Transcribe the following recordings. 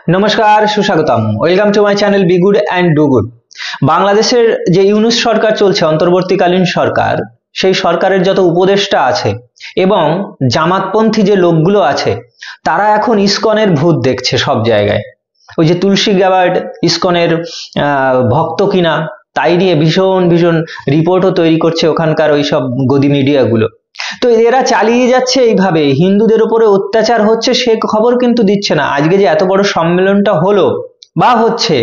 नमस्कार सुस्वागतम welcome to my channel be good and do good. বাংলাদেশের যে ইউনূস সরকার চলছে অন্তর্বর্তীকালীন সরকার, সেই সরকারের যত উপদেষ্টা আছে এবং জামাতপন্থী যে লোকগুলো আছে তারা এখন ইসকনের ভূত দেখছে সব জায়গায়। ওই যে তুলসী গ্যাবার্ড ইসকনের ভক্ত কিনা তাই নিয়ে ভীষণ ভীষণ রিপোর্টও তৈরি করছে ওখানকার ওই সব গদি মিডিয়াগুলো। তো এরা চালিয়ে যাচ্ছে এইভাবে, হিন্দুদের উপরে অত্যাচার হচ্ছে সে খবর কিন্তু দিচ্ছে না। আজকে যে এত বড় সম্মেলনটা হলো বা হচ্ছে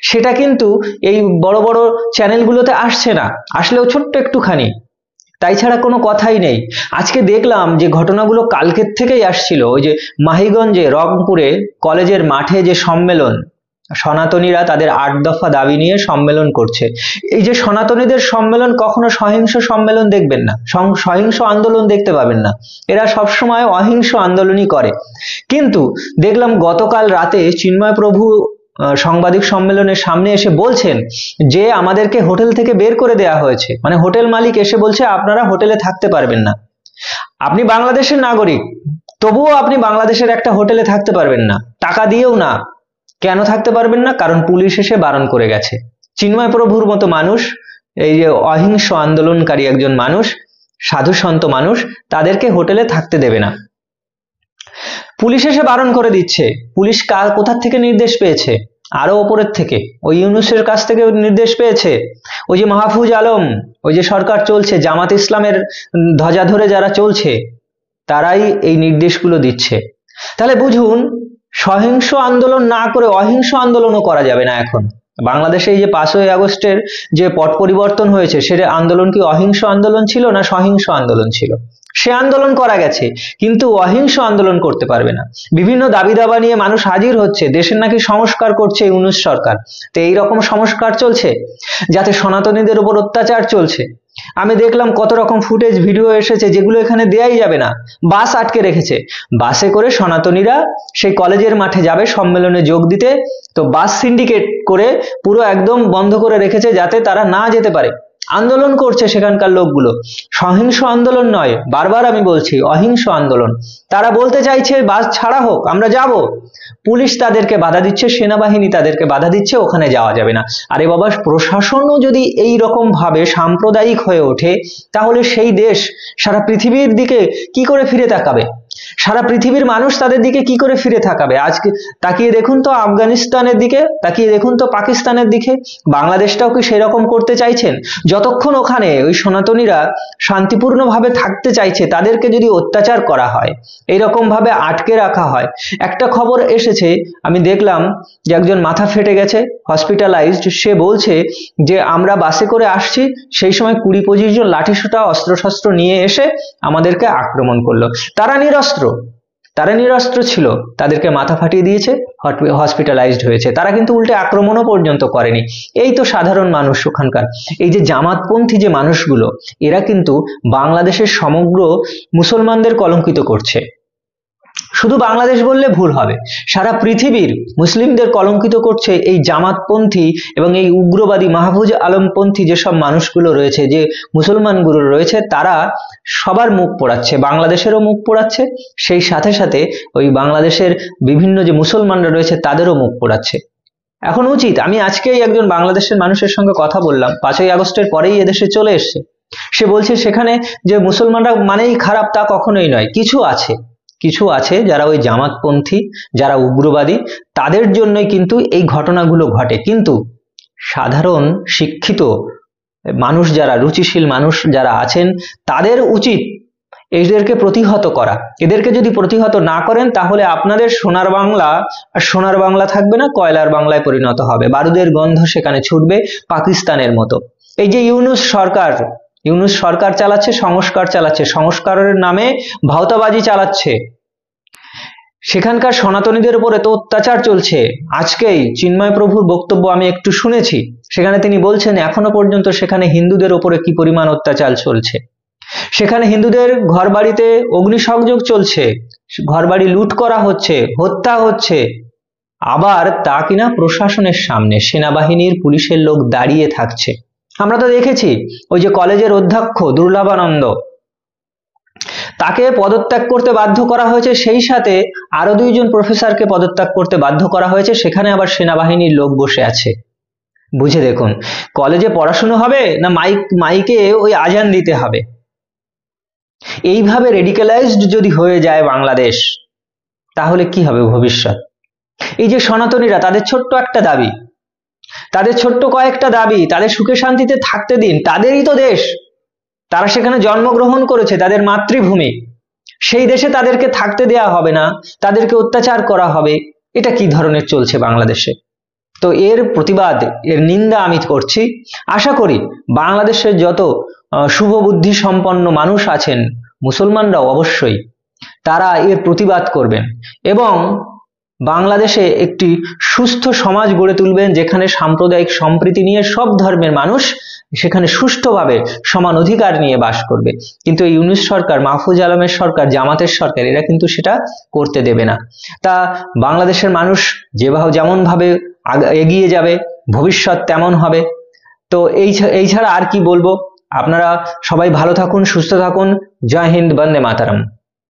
সেটা কিন্তু এই বড় বড় চ্যানেলগুলোতে আসছে না, আসলেও ছোট্ট একটুখানি, তাই ছাড়া কোনো কথাই নেই। আজকে দেখলাম যে ঘটনাগুলো কালকের থেকেই আসছিল, ওই যে মাহিগঞ্জে রংপুরে কলেজের মাঠে যে সম্মেলন, সনাতনীরা তাদের ৮ দফা দাবি নিয়ে সম্মেলন করছে। এই যে সনাতনীদের সম্মেলন, কখনো সহিংস সম্মেলন দেখবেন না, সহিংস আন্দোলন দেখতে পাবেন না, এরা সবসময় অহিংস আন্দোলনই করে। কিন্তু দেখলাম গতকাল রাতে চিন্ময় প্রভু সাংবাদিক সম্মেলনের সামনে এসে বলছেন যে আমাদেরকে হোটেল থেকে বের করে দেয়া হয়েছে, মানে হোটেল মালিক এসে বলছে আপনারা হোটেলে থাকতে পারবেন না। আপনি বাংলাদেশের নাগরিক, তবুও আপনি বাংলাদেশের একটা হোটেলে থাকতে পারবেন না, টাকা দিয়েও না। কেন থাকতে পারবেন না? কারণ পুলিশ এসে বারণ করে গেছে। চিন্ময় প্রভুর মতো মানুষ, এই যে অহিংস আন্দোলনকারী একজন মানুষ, সাধু সন্ত মানুষ, তাদেরকে হোটেলে থাকতে দেবে না, পুলিশ এসে বারণ করে দিচ্ছে। পুলিশ কোথা থেকে নির্দেশ পেয়েছে? আরো ওপরের থেকে, ওই ইউনূসের কাছ থেকে নির্দেশ পেয়েছে। ওই যে মাহফুজ আলম, ওই যে সরকার চলছে, জামাত ইসলামের ধ্বজা ধরে যারা চলছে, তারাই এই নির্দেশগুলো দিচ্ছে। তাহলে বুঝুন, সহিংস আন্দোলন না করে অহিংস আন্দোলনও করা যাবে না এখন। বাংলাদেশে এই যে 5ই আগস্টের যে পট পরিবর্তন হয়েছে, সেটা আন্দোলন কি অহিংস আন্দোলন ছিল না সহিংস আন্দোলন ছিল? সে আন্দোলন করা গেছে, কিন্তু অহিংস আন্দোলন করতে পারবে না। বিভিন্ন দাবি দাবা নিয়ে মানুষ হাজির হচ্ছে, দেশের নাকি সংস্কার করছে ইউনূস সরকার। তো এইরকম সংস্কার চলছে যাতে সনাতনীদের উপর অত্যাচার চলছে। আমি দেখলাম কত রকম ফুটেজ ভিডিও এসেছে যেগুলো এখানে দেয়াই যাবে না। বাস আটকে রেখেছে, বাসে করে সনাতনীরা সেই কলেজের মাঠে যাবে সম্মেলনে যোগ দিতে, তো বাস সিন্ডিকেট করে পুরো একদম বন্ধ করে রেখেছে যাতে তারা না যেতে পারে। আন্দোলন করছে সেখানকার লোকগুলো, সহিংস আন্দোলন নয়, বারবার আমি বলছি অহিংস আন্দোলন। তারা বলতে চাইছে বাস ছাড়া হোক, আমরা যাব, পুলিশ তাদেরকে বাধা দিচ্ছে, সেনাবাহিনী তাদেরকে বাধা দিচ্ছে, ওখানে যাওয়া যাবে না। আরে বাবা, প্রশাসনও যদি এই রকম ভাবে সাম্প্রদায়িক হয়ে ওঠে, তাহলে সেই দেশ সারা পৃথিবীর দিকে কি করে ফিরে তাকাবে? সারা পৃথিবীর মানুষ তাদের দিকে কি করে ফিরে তাকাবে? আজকে তাকিয়ে দেখুন তো আফগানিস্তানের দিকে, তাকিয়ে দেখুন তো পাকিস্তানের দিকে। বাংলাদেশটাও কি সেরকম করতে চাইছেন? যতক্ষণ ওখানে ওই সনাতনীরা শান্তিপূর্ণভাবে থাকতে চাইছে, তাদেরকে যদি অত্যাচার করা হয়, এইরকম ভাবে আটকে রাখা হয়। একটা খবর এসেছে, আমি দেখলাম যে একজন মাথা ফেটে গেছে, হসপিটালাইজড। সে বলছে যে আমরা বাসে করে আসছি, সেই সময় 20-25 জন লাঠিসোঁটা অস্ত্রশস্ত্র নিয়ে এসে আমাদেরকে আক্রমণ করলো। তারা নিরস্ত্র ছিল, তাদেরকে মাথা ফাটিয়ে দিয়েছে, হসপিটালাইজড হয়েছে। তারা কিন্তু উল্টে আক্রমণও পর্যন্ত করেনি। এই তো সাধারণ মানুষ ওখানকার। এই যে জামাতপন্থী যে মানুষগুলো, এরা কিন্তু বাংলাদেশের সমগ্র মুসলমানদের কলঙ্কিত করছে। শুধু বাংলাদেশ বললে ভুল হবে, সারা পৃথিবীর মুসলিমদের কলঙ্কিত করছে এই জামাতপন্থী এবং এই উগ্রবাদী মাহফুজ আলমপন্থী যেসব মানুষগুলো রয়েছে, যে মুসলমানগুলো রয়েছে, তারা সবার মুখ পোড়াচ্ছে, বাংলাদেশেরও মুখ পোড়াচ্ছে, সেই সাথে সাথে ওই বাংলাদেশের বিভিন্ন যে মুসলমানরা রয়েছে তাদেরও মুখ পোড়াচ্ছে। এখন উচিত, আমি আজকেই একজন বাংলাদেশের মানুষের সঙ্গে কথা বললাম, 5ই আগস্টের পরেই এদেশে চলে এসছে। সে বলছে সেখানে যে মুসলমানরা মানেই খারাপ তা কখনোই নয়, কিছু আছে যারা ওই জামাতপন্থী, যারা উগ্রবাদী, তাদের জন্যই কিন্তু এই ঘটনাগুলো ঘটে। কিন্তু সাধারণ শিক্ষিত মানুষ যারা, রুচিশীল মানুষ যারা আছেন, তাদের উচিত এদেরকে প্রতিহত করা। এদেরকে যদি প্রতিহত না করেন, তাহলে আপনাদের সোনার বাংলা আর সোনার বাংলা থাকবে না, কয়লার বাংলায় পরিণত হবে, বারুদের গন্ধ সেখানে ছুটবে পাকিস্তানের মতো। এই যে ইউনূস সরকার চালাচ্ছে, সংস্কার চালাচ্ছে, সংস্কারের নামে ভাওতাবাজি চালাচ্ছে, সেখানকার সনাতনীদের উপরে তো অত্যাচার চলছে। আজকেই চিন্ময় প্রভুর বক্তব্য আমি একটু শুনেছি, সেখানে তিনি বলছেন এখনো পর্যন্ত সেখানে হিন্দুদের উপরে কি পরিমাণ অত্যাচার চলছে। সেখানে হিন্দুদের ঘরবাড়িতে অগ্নিসংযোগ চলছে, ঘরবাড়ি লুট করা হচ্ছে, হত্যা হচ্ছে। আবার তা কিনা প্রশাসনের সামনে সেনাবাহিনীর, পুলিশের লোক দাঁড়িয়ে থাকছে। আমরা তো দেখেছি ওই যে কলেজের অধ্যক্ষ দুর্লভানন্দ, তাকে পদত্যাগ করতে বাধ্য করা হয়েছে, সেই সাথে আরো 2 জন প্রফেসরকে পদত্যাগ করতে বাধ্য করা হয়েছে, সেখানে আবার সেনাবাহিনীর লোক বসে আছে। বুঝে দেখুন, কলেজে পড়াশুনো হবে না মাইকে ওই আজান দিতে হবে? এইভাবে রেডিক্যালাইজড যদি হয়ে যায় বাংলাদেশ, তাহলে কি হবে ভবিষ্যৎ? এই যে সনাতনীরা, তাদের ছোট্ট একটা দাবি, তাদের ছোট্ট কয়েকটা দাবি, তাদের সুখে শান্তিতে থাকতে দিন, তাদেরই তো দেশ, তারা সেখানে জন্মগ্রহণ করেছে, তাদের মাতৃভূমি, সেই দেশে তাদেরকে থাকতে দেয়া হবে না, তাদেরকে অত্যাচার করা হবে। এটা কি ধরনের চলছে বাংলাদেশে? তো এর প্রতিবাদ, এর নিন্দা আমি করছি। আশা করি বাংলাদেশের যত শুভবুদ্ধি সম্পন্ন মানুষ আছেন, মুসলমানরাও অবশ্যই, তারা এর প্রতিবাদ করবেন এবং বাংলাদেশে একটি সুস্থ সমাজ গড়ে তুলবেন, যেখানে সাম্প্রদায়িক সম্প্রীতি নিয়ে সব ধর্মের মানুষ সেখানে সুষ্ঠুভাবে সমান অধিকার নিয়ে বাস করবে। কিন্তু এই ইউনূস সরকার, মাহফুজ আলমের সরকার, জামাতের সরকার, এরা কিন্তু সেটা করতে দেবে না। তা বাংলাদেশের মানুষ যেমন ভাবে এগিয়ে যাবে, ভবিষ্যৎ তেমন হবে। তো এই ছাড়া আর কি বলবো? আপনারা সবাই ভালো থাকুন, সুস্থ থাকুন। জয় হিন্দ, বন্দে মাতরম।